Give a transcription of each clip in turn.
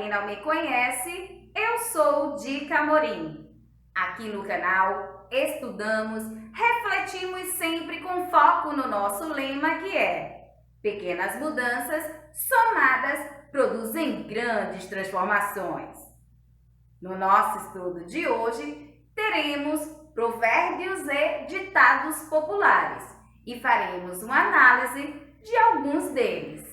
quem não me conhece, eu sou Dica Amorim. Aqui no canal estudamos, refletimos sempre com foco no nosso lema que é: pequenas mudanças somadas produzem grandes transformações. No nosso estudo de hoje, teremos provérbios e ditados populares e faremos uma análise de alguns deles.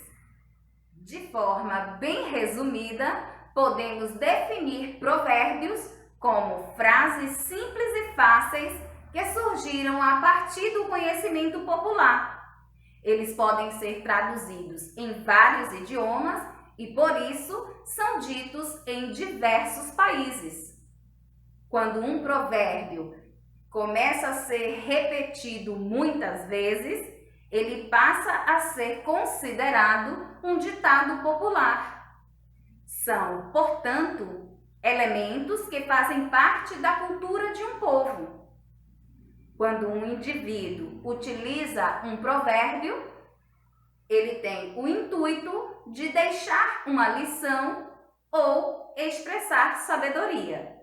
De forma bem resumida, podemos definir provérbios como frases simples e fáceis que surgiram a partir do conhecimento popular. Eles podem ser traduzidos em vários idiomas e, por isso, são ditos em diversos países. Quando um provérbio começa a ser repetido muitas vezes, ele passa a ser considerado um ditado popular. São, portanto, elementos que fazem parte da cultura de um povo. Quando um indivíduo utiliza um provérbio, ele tem o intuito de deixar uma lição ou expressar sabedoria.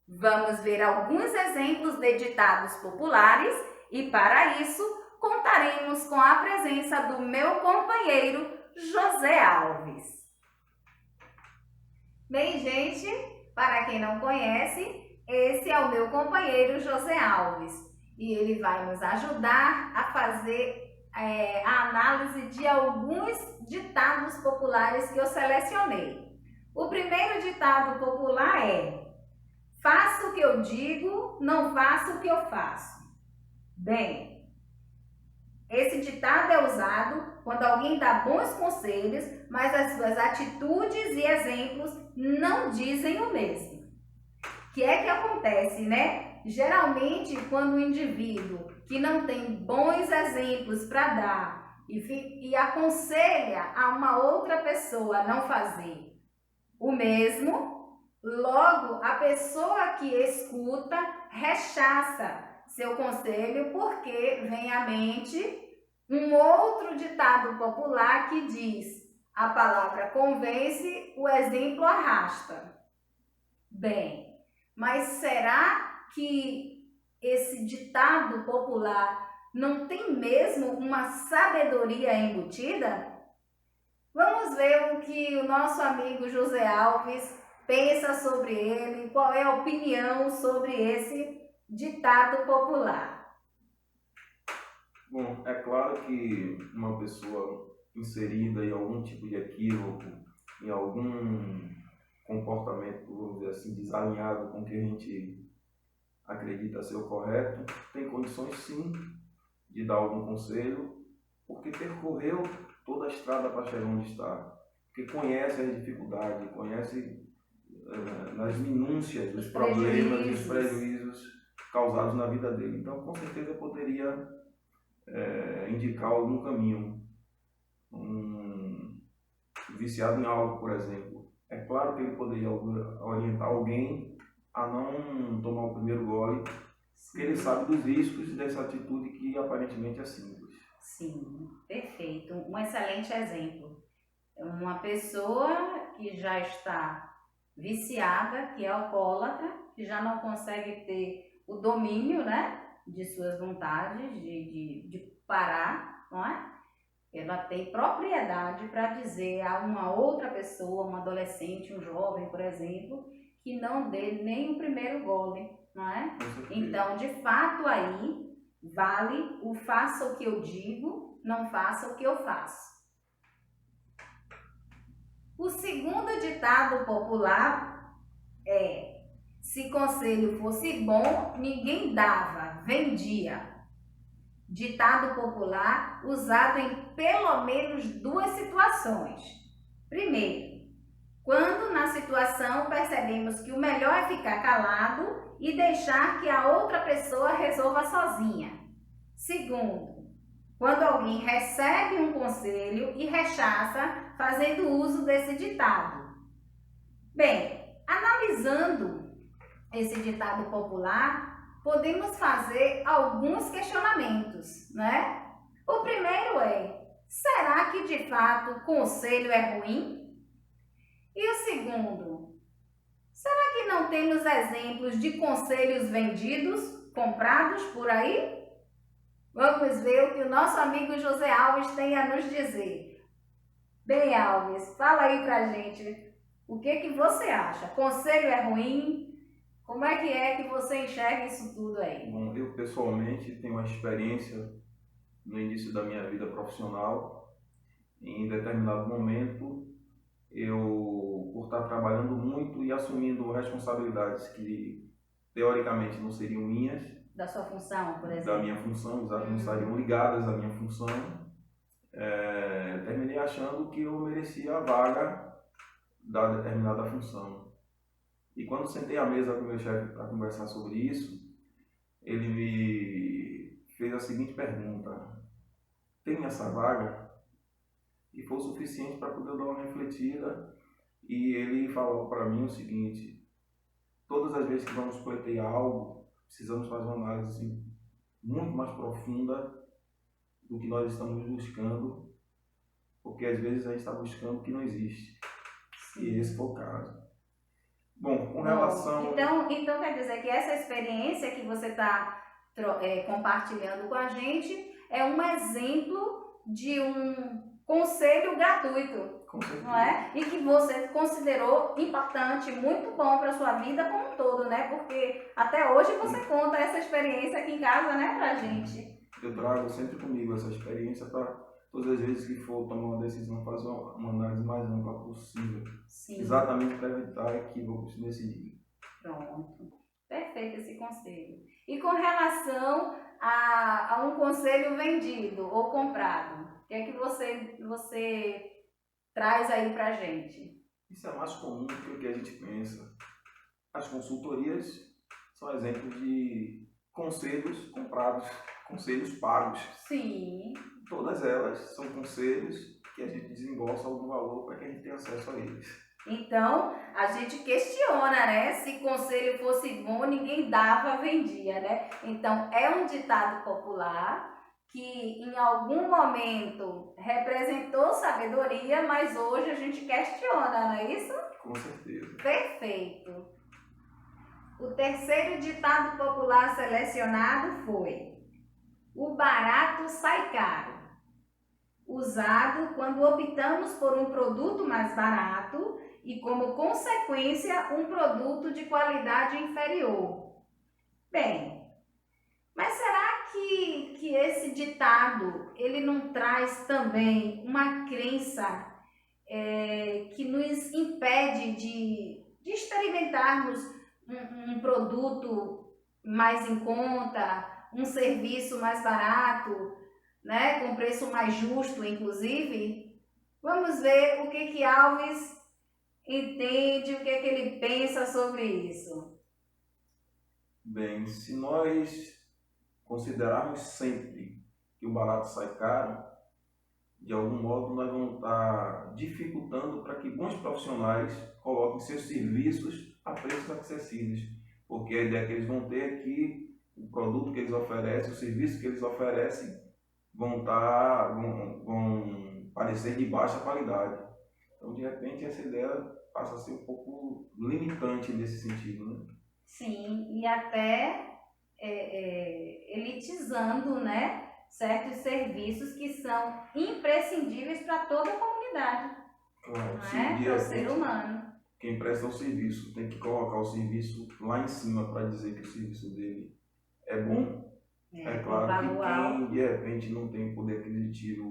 Vamos ver alguns exemplos de ditados populares e, para isso, contaremos com a presença do meu companheiro José Alves. Bem, gente, para quem não conhece, esse é o meu companheiro José Alves e ele vai nos ajudar a fazer a análise de alguns ditados populares que eu selecionei. O primeiro ditado popular é: faço o que eu digo, não faço o que eu faço. Bem, esse ditado é usado quando alguém dá bons conselhos, mas as suas atitudes e exemplos não dizem o mesmo. O que é que acontece, né? Geralmente, quando o indivíduo que não tem bons exemplos para dar e aconselha a uma outra pessoa a não fazer o mesmo, logo a pessoa que escuta rechaça seu conselho, porque vem à mente um outro ditado popular que diz: a palavra convence, o exemplo arrasta. Bem, mas será que esse ditado popular não tem mesmo uma sabedoria embutida? Vamos ver o que o nosso amigo José Alves pensa sobre ele, qual é a opinião sobre esse ditado popular. Bom, é claro que uma pessoa inserida em algum tipo de equívoco, em algum comportamento, vamos dizer assim, desalinhado com o que a gente acredita ser o correto, tem condições sim de dar algum conselho, porque percorreu toda a estrada para chegar onde está, porque conhece as dificuldades, conhece nas minúcias dos problemas e os prejuízos causados na vida dele. Então, com certeza, poderia indicar algum caminho. Um viciado em algo, por exemplo, é claro que ele poderia orientar alguém a não tomar o primeiro gole, porque ele sabe dos riscos dessa atitude que aparentemente é simples. Sim, perfeito. Um excelente exemplo. Uma pessoa que já está viciada, que é alcoólatra, que já não consegue ter o domínio, né, de suas vontades, de parar, não é? Ela tem propriedade para dizer a uma outra pessoa, um adolescente, um jovem, por exemplo, que não dê nem o primeiro gole, não é? Então, de fato, aí vale o faça o que eu digo, não faça o que eu faço. O segundo ditado popular é: se conselho fosse bom, ninguém dava, vendia. Ditado popular usado em pelo menos duas situações. Primeiro, quando na situação percebemos que o melhor é ficar calado e deixar que a outra pessoa resolva sozinha. Segundo, quando alguém recebe um conselho e rechaça fazendo uso desse ditado. Bem, analisando esse ditado popular, podemos fazer alguns questionamentos, né? O primeiro é: será que de fato o conselho é ruim? E o segundo, será que não temos exemplos de conselhos vendidos, comprados por aí? Vamos ver o que o nosso amigo José Alves tem a nos dizer. Bem, Alves, fala aí pra gente, o que você acha? Conselho é ruim? Como é que você enxerga isso tudo aí? Bom, eu pessoalmente tenho uma experiência no início da minha vida profissional. Em determinado momento, eu, por estar trabalhando muito e assumindo responsabilidades que teoricamente não seriam minhas, Da sua função, por exemplo? da minha função, não estariam ligadas à minha função, terminei achando que eu merecia a vaga da determinada função. E quando sentei à mesa com o meu chefe para conversar sobre isso, ele me fez a seguinte pergunta: tem essa vaga? E foi o suficiente para poder dar uma refletida. E ele falou para mim o seguinte: todas as vezes que vamos pleitear algo, precisamos fazer uma análise muito mais profunda do que nós estamos buscando, porque às vezes a gente está buscando o que não existe. E esse foi o caso. Bom, com relação... Então quer dizer que essa experiência que você está compartilhando com a gente é um exemplo de um conselho gratuito, não é? E que você considerou importante, muito bom para a sua vida como um todo, né? Porque até hoje você conta essa experiência aqui em casa, né, pra gente. Eu trago sempre comigo essa experiência para todas as vezes que for tomar uma decisão, fazer uma análise mais ampla possível. Sim. Exatamente para evitar equívocos nesse dia. Pronto. Perfeito esse conselho. E com relação a um conselho vendido ou comprado, o que é que você traz aí pra gente? Isso é mais comum do que o que a gente pensa. As consultorias são exemplos de conselhos comprados, conselhos pagos. Sim. Todas elas são conselhos que a gente desembolsa algum valor para que a gente tenha acesso a eles. Então, a gente questiona, né? Se conselho fosse bom, ninguém dava, vendia, né? Então, é um ditado popular que em algum momento representou sabedoria, mas hoje a gente questiona, não é isso? Com certeza. Perfeito. O terceiro ditado popular selecionado foi: o barato sai caro. Usado quando optamos por um produto mais barato e, como consequência, um produto de qualidade inferior. Bem, mas será que esse ditado ele não traz também uma crença que nos impede de experimentarmos um produto mais em conta, um serviço mais barato, né, com preço mais justo, inclusive? Vamos ver o que Alves entende, o que ele pensa sobre isso. Bem, se nós considerarmos sempre que o barato sai caro, de algum modo nós vamos estar dificultando para que bons profissionais coloquem seus serviços a preços acessíveis, porque a ideia que eles vão ter é que o produto que eles oferecem, o serviço que eles oferecem, vão parecer de baixa qualidade. Então, de repente, essa ideia passa a ser um pouco limitante nesse sentido, né? Sim, e até elitizando, né, certos serviços que são imprescindíveis para toda a comunidade, Claro, para o ser humano. Quem presta o serviço tem que colocar o serviço lá em cima para dizer que o serviço dele é bom. É claro que quem de repente não tem poder aquisitivo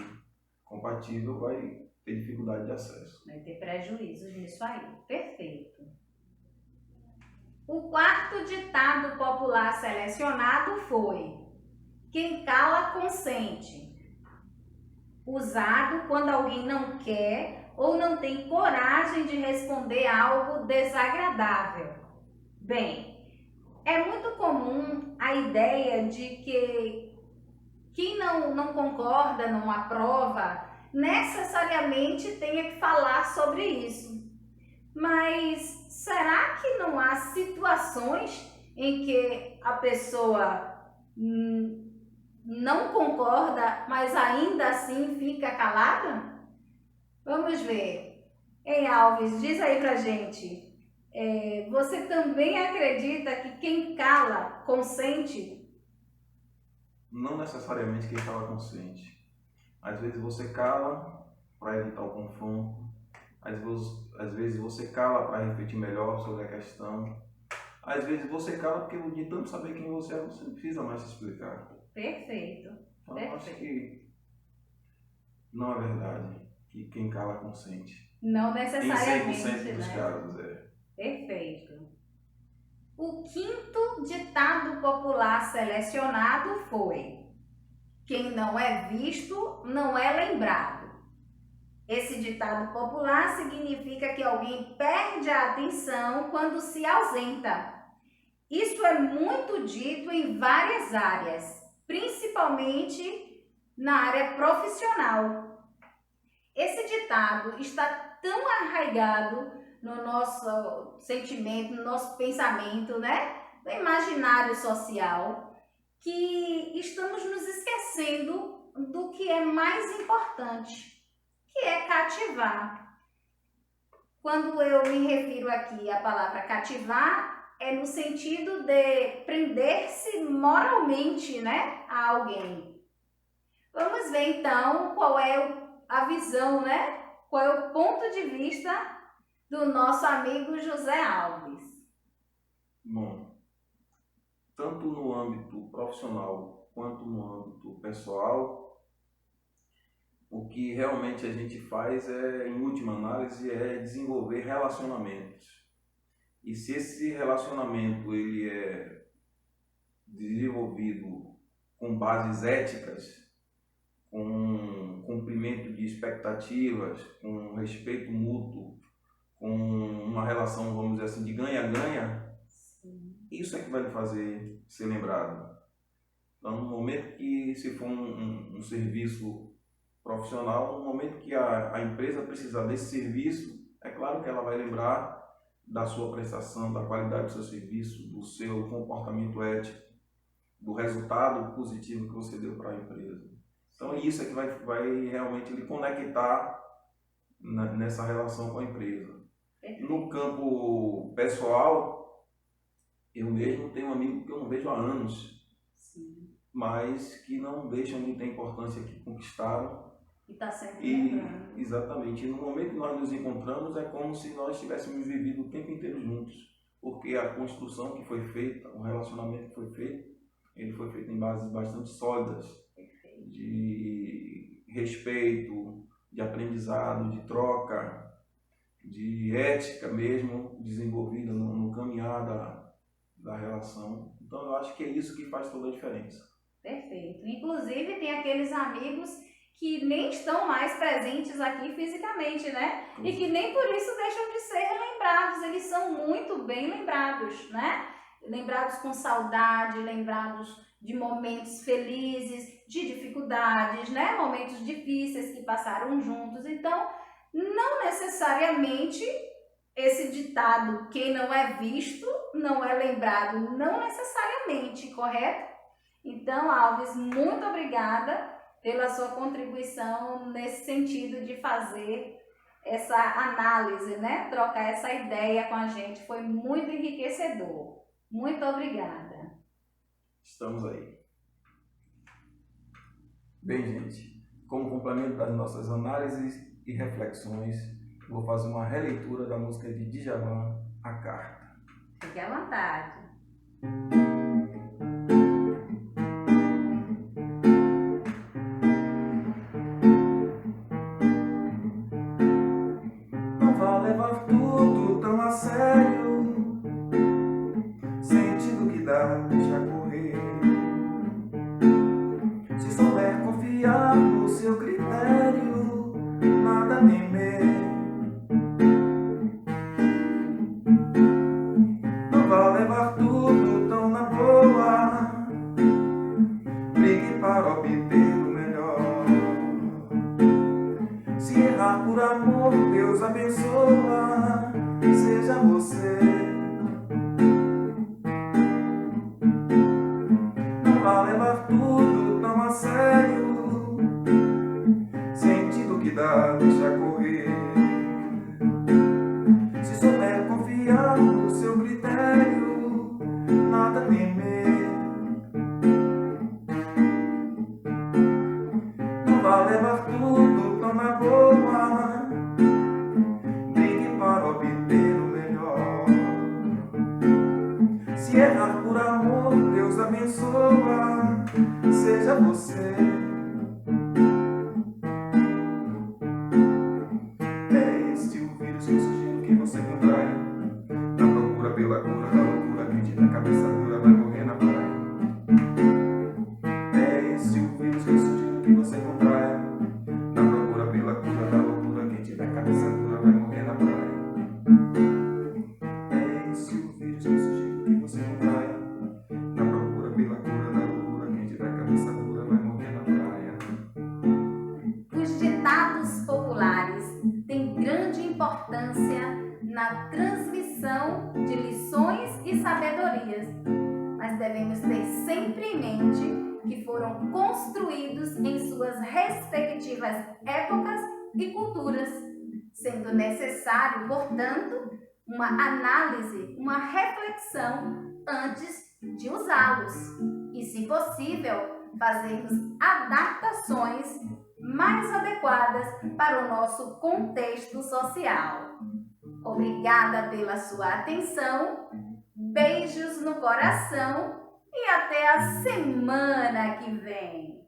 compatível vai ter dificuldade de acesso. Vai ter prejuízos nisso aí. Perfeito. O quarto ditado popular selecionado foi: quem cala consente. Usado quando alguém não quer ou não tem coragem de responder algo desagradável. Bem, é muito comum a ideia de que quem não concorda, não aprova, necessariamente tenha que falar sobre isso. Mas será que não há situações em que a pessoa não concorda, mas ainda assim fica calada? Vamos ver. Ei, Alves, diz aí pra gente, você também acredita que quem cala consente? Não necessariamente quem cala consente. Às vezes você cala para evitar o confronto, às vezes você cala para refletir melhor sobre a questão, às vezes você cala porque de tanto saber quem você é, você não precisa mais se explicar. Perfeito, Então eu acho que não é verdade que quem cala consente. Não Em 100% necessariamente, dos né? casos, é. Perfeito. O quinto ditado popular selecionado foi: quem não é visto não é lembrado. Esse ditado popular significa que alguém perde a atenção quando se ausenta. Isso é muito dito em várias áreas, principalmente na área profissional. Esse ditado está tão arraigado no nosso sentimento, no nosso pensamento, né? No imaginário social, que estamos nos esquecendo do que é mais importante, que é cativar. Quando eu me refiro aqui à palavra cativar, é no sentido de prender-se moralmente, né, a alguém. Vamos ver então qual é a visão, né? Qual é o ponto de vista do nosso amigo José Alves. Bom, tanto no âmbito profissional quanto no âmbito pessoal, o que realmente a gente faz em última análise, é desenvolver relacionamentos. E se esse relacionamento ele é desenvolvido com bases éticas, com cumprimento de expectativas, com respeito mútuo, com uma relação, vamos dizer assim, de ganha-ganha, isso é que vai lhe fazer ser lembrado. Então, no momento que se for um serviço profissional, no momento que a empresa precisar desse serviço, é claro que ela vai lembrar da sua prestação, da qualidade do seu serviço, do seu comportamento ético, do resultado positivo que você deu para a empresa. Então, isso é que vai realmente lhe conectar nessa relação com a empresa. No campo pessoal, eu mesmo tenho um amigo que eu não vejo há anos, mas que não deixam de ter importância, que conquistaram. E está sempre lembrando. Exatamente. E no momento que nós nos encontramos, é como se nós tivéssemos vivido o tempo inteiro juntos. Porque a construção que foi feita, o relacionamento que foi feito, ele foi feito em bases bastante sólidas, de respeito, de aprendizado, de troca, de ética mesmo, desenvolvida no caminhar da relação. Então eu acho que é isso que faz toda a diferença. Perfeito. Inclusive tem aqueles amigos que nem estão mais presentes aqui fisicamente, né? E que nem por isso deixam de ser lembrados. Eles são muito bem lembrados, né? Lembrados com saudade, lembrados de momentos felizes, de dificuldades, né? Momentos difíceis que passaram juntos. Então, não necessariamente esse ditado, quem não é visto, não é lembrado, não necessariamente, correto? Então, Alves, muito obrigada pela sua contribuição nesse sentido de fazer essa análise, né? Trocar essa ideia com a gente. Foi muito enriquecedor. Muito obrigada. Estamos aí. Bem, gente, como complemento das nossas análises e reflexões, vou fazer uma releitura da música de Djavan, A Carta. Fique à vontade. Não vá levar tudo tão a sério, sentindo que dá, deixa correr. Se souber confiar no seu critério, nada temer. Não vá levar tudo tão na boa, brigue para obter o melhor. Se errar por amor, Deus abençoa, seja você. Não vá levar tudo tão a sério, sentindo que dá, deixa correr. você. É este o vírus que eu sugiro que você contraia. Na procura pela cura da loucura, quem tiver cabeça dura vai morrer na praia. É este o vírus que eu sugiro que você contraia. Na procura pela cura da loucura, quem tiver cabeça dura vai morrer na praia. É este o vírus que eu sugiro que você contraia. Na procura pela cura da loucura, quem tiver cabeça dura vai morrer na praia. Os ditados populares têm grande importância na transmissão de lições e sabedorias, mas devemos ter sempre em mente que foram construídos em suas respectivas épocas e culturas, sendo necessário, portanto, uma análise, uma reflexão antes de usá-los e, se possível, fazermos adaptações mais adequadas para o nosso contexto social. Obrigada pela sua atenção, beijos no coração e até a semana que vem!